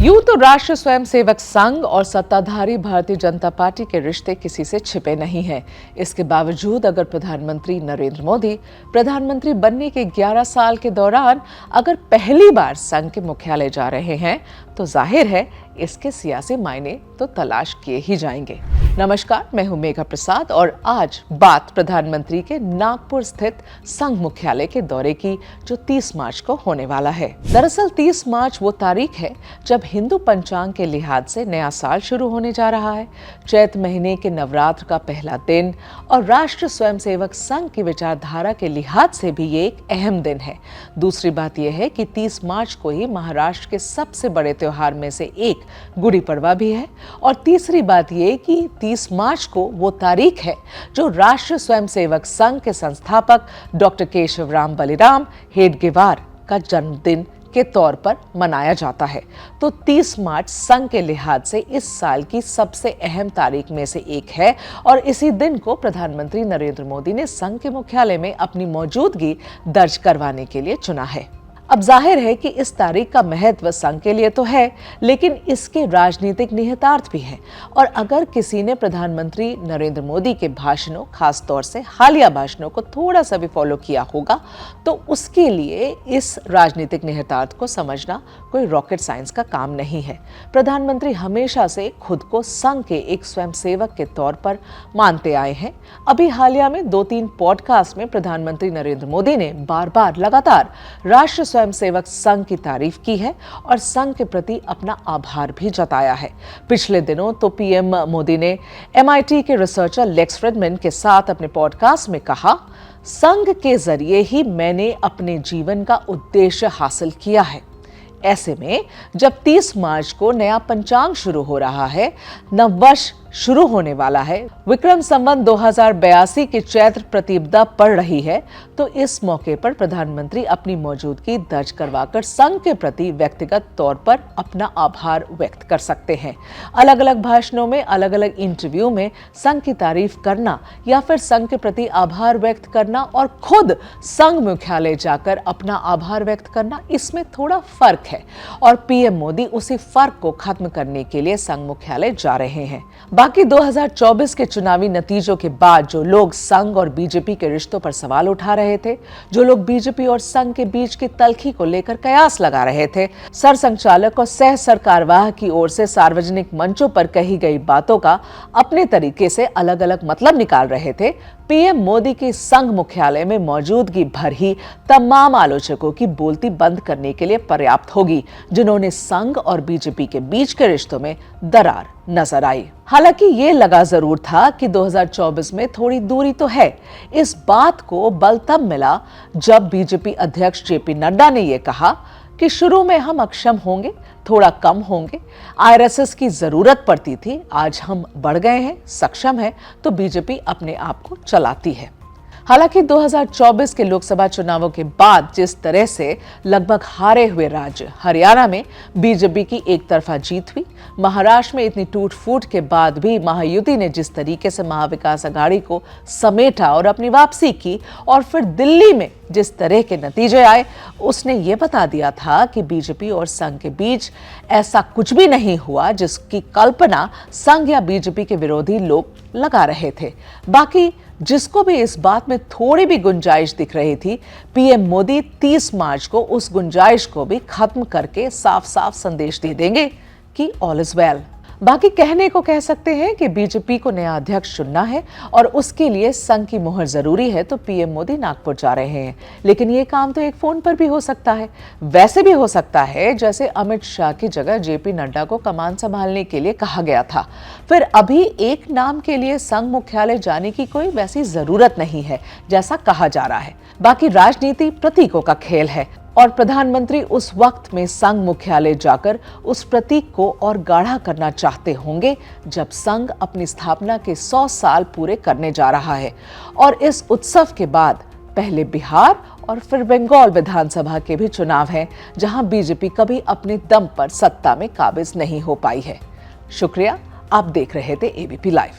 यूं तो राष्ट्र स्वयंसेवक संघ और सत्ताधारी भारतीय जनता पार्टी के रिश्ते किसी से छिपे नहीं हैं। इसके बावजूद अगर प्रधानमंत्री नरेंद्र मोदी प्रधानमंत्री बनने के 11 साल के दौरान अगर पहली बार संघ के मुख्यालय जा रहे हैं तो जाहिर है इसके सियासी मायने तो तलाश किए ही जाएंगे। नमस्कार, मैं हूं मेघा प्रसाद और आज बात प्रधानमंत्री के नागपुर स्थित संघ मुख्यालय के दौरे की जो 30 मार्च को होने वाला है। दरअसल 30 मार्च वो तारीख है जब हिंदू पंचांग के लिहाज से नया साल शुरू होने जा रहा है। चैत महीने के नवरात्र का पहला दिन और राष्ट्र स्वयंसेवक संघ की विचारधारा के लिहाज से भी ये एक अहम दिन है। दूसरी बात यह है कि 30 मार्च को ही महाराष्ट्र के सबसे बड़े त्योहार में से एक गुड़ी पड़वा भी है और तीसरी बात यह कि 30 मार्च को वो तारीख है जो राष्ट्र स्वयंसेवक संघ के संस्थापक डॉक्टर केशवराम बलिराम हेडगेवार का जन्मदिन के तौर पर मनाया जाता है। तो 30 मार्च संघ के लिहाज से इस साल की सबसे अहम तारीख में से एक है और इसी दिन को प्रधानमंत्री नरेंद्र मोदी ने संघ के मुख्यालय में अपनी मौजूदगी दर्ज करवाने के लिए चुना है। अब जाहिर है कि इस तारीख का महत्व संघ के लिए तो है, लेकिन इसके राजनीतिक निहितार्थ भी हैं। और अगर किसी ने प्रधानमंत्री नरेंद्र मोदी के भाषणों, खास तौर से हालिया भाषणों को थोड़ा सा भी फॉलो किया होगा तो उसके लिए इस राजनीतिक निहितार्थ को समझना कोई रॉकेट साइंस का काम नहीं है। प्रधानमंत्री हमेशा से खुद को संघ के एक स्वयंसेवक के तौर पर मानते आए हैं। अभी हालिया में 2-3 पॉडकास्ट में प्रधानमंत्री नरेंद्र मोदी ने बार बार लगातार राष्ट्र स्वयंसेवक संघ की तारीफ की है और संघ के प्रति अपना आभार भी जताया है। पिछले दिनों तो पीएम मोदी ने MIT के रिसर्चर लेक्स फ्रिडमैन के साथ अपने पॉडकास्ट में कहा, संघ के जरिए ही मैंने अपने जीवन का उद्देश्य हासिल किया है। ऐसे में जब 30 मार्च को नया पंचांग शुरू हो रहा है, नववर्ष शुरू होने वाला है, विक्रम संवत 2082 की चैत्र प्रतिपदा पड़ रही है, तो इस मौके पर प्रधानमंत्री अपनी मौजूदगी दर्ज करवाकर संघ के प्रति व्यक्तिगत तौर पर अपना आभार व्यक्त कर सकते हैं। अलग अलग भाषणों में, अलग अलग इंटरव्यू में संघ की तारीफ करना या फिर संघ के प्रति आभार व्यक्त करना और खुद संघ मुख्यालय जाकर अपना आभार व्यक्त करना, इसमें थोड़ा फर्क है और पीएम मोदी उसी फर्क को खत्म करने के लिए संघ मुख्यालय जा रहे हैं। बाकी 2024 के चुनावी नतीजों के बाद जो लोग संघ और बीजेपी के रिश्तों पर सवाल उठा रहे थे, जो लोग बीजेपी और संघ के बीच की तल्खी को लेकर कयास लगा रहे थे, सरसंघचालक और सह सरकारवाह की ओर से सार्वजनिक मंचों पर कही गई बातों का अपने तरीके से अलग अलग मतलब निकाल रहे थे, पीएम मोदी की संघ मुख्यालय में मौजूदगी भर ही तमाम आलोचकों की बोलती बंद करने के लिए पर्याप्त होगी, जिन्होंने संघ और बीजेपी के बीच के रिश्तों में दरार नजर आई। हालांकि ये लगा जरूर था कि 2024 में थोड़ी दूरी तो है। इस बात को बल तब मिला जब बीजेपी अध्यक्ष जेपी नड्डा ने यह कहा कि शुरू में हम अक्षम होंगे, थोड़ा कम होंगे, आरएसएस की जरूरत पड़ती थी, आज हम बढ़ गए हैं, सक्षम है, तो बीजेपी अपने आप को चलाती है। हालांकि 2024 के लोकसभा चुनावों के बाद जिस तरह से लगभग हारे हुए राज्य हरियाणा में बीजेपी की एक तरफा जीत हुई, महाराष्ट्र में इतनी टूट फूट के बाद भी महायुति ने जिस तरीके से महाविकास अघाड़ी को समेटा और अपनी वापसी की और फिर दिल्ली में जिस तरह के नतीजे आए, उसने ये बता दिया था कि बीजेपी और संघ के बीच ऐसा कुछ भी नहीं हुआ जिसकी कल्पना संघ या बीजेपी के विरोधी लोग लगा रहे थे। बाकी जिसको भी इस बात में थोड़ी भी गुंजाइश दिख रही थी, पीएम मोदी 30 मार्च को उस गुंजाइश को भी खत्म करके साफ साफ संदेश दे देंगे कि ऑल इज वेल। बाकी कहने को कह सकते हैं कि बीजेपी को नया अध्यक्ष चुनना है और उसके लिए संघ की मोहर जरूरी है, तो पीएम मोदी नागपुर जा रहे हैं। लेकिन ये काम तो एक फोन पर भी हो सकता है। वैसे भी हो सकता है जैसे अमित शाह की जगह जेपी नड्डा को कमान संभालने के लिए कहा गया था। फिर अभी एक नाम के लिए संघ मुख्यालय जाने की कोई वैसी जरूरत नहीं है जैसा कहा जा रहा है। बाकी राजनीति प्रतीकों का खेल है और प्रधानमंत्री उस वक्त में संघ मुख्यालय जाकर उस प्रतीक को और गाढ़ा करना चाहते होंगे जब संघ अपनी स्थापना के 100 साल पूरे करने जा रहा है। और इस उत्सव के बाद पहले बिहार और फिर बंगाल विधानसभा के भी चुनाव हैं, जहां बीजेपी कभी अपने दम पर सत्ता में काबिज नहीं हो पाई है। शुक्रिया, आप देख रहे थे ABP लाइव।